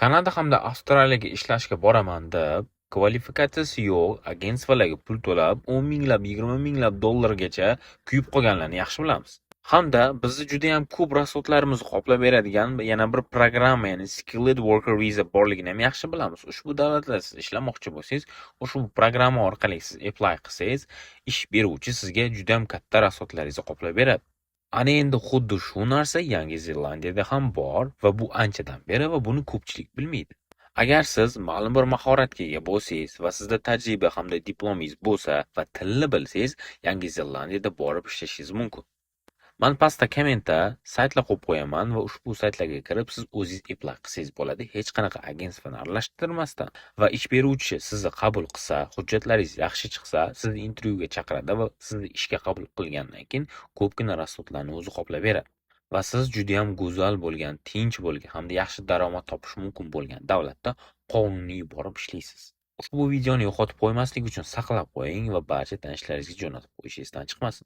Kanada hamda Avstraliyaga ishlashga boraman deb, kvalifikatsiyasi yo'q agentstvalarga pul to'lab, 10 minglab, 20 minglab dollargacha kuyib qolganlarni yaxshi bilamiz. Hamda bizni juda ham ko'p rasxodlarimizni qoplab beradigan yana bir programma, ya'ni Skilled Worker Visa borligini ham yaxshi bilamiz. Ushbu davlatda siz ishlamoqchi bo'lsangiz, ushbu programma orqali siz apply qilsangiz, ish beruvchi sizga juda ham katta rasxodlaringizni qoplab beradi. Ana endi xuddi shu narsa Yangi Zelandiyada ham bor va bu anchadan beri va buni ko'pchilik bilmaydi. Agar siz ma'lum bir mahoratga ega bo'lsangiz va sizda tajriba hamda diplomingiz bo'lsa va tilni bilsangiz, Yangi Zelandiyada borib ishlashingiz mumkin. Men pastda kommentda saytlar qo'yib qo'yaman va ushbu saytlarga kirib siz o'zingiz apply qilsangiz bo'ladi, hech qanaqa agentstvani aralashtirmasdan. Va ish beruvchi sizni qabul qilsa, hujjatlaringiz yaxshi chiqsa, sizni intervyuga chaqiradi va sizni ishga qabul qilgandan keyin ko'pgina rasxodlarni o'zi qoplab beradi. Va siz juda ham go'zal bo'lgan, tinch bo'lgan hamda yaxshi daromad topish mumkin bo'lgan davlatda qonuniy borib ishlaysiz. Ushbu videoni yo'qotib qo'ymaslik uchun saqlab qo'ying va barcha tanishlaringizga jo'natib qo'yishingiz esdan chiqmasin.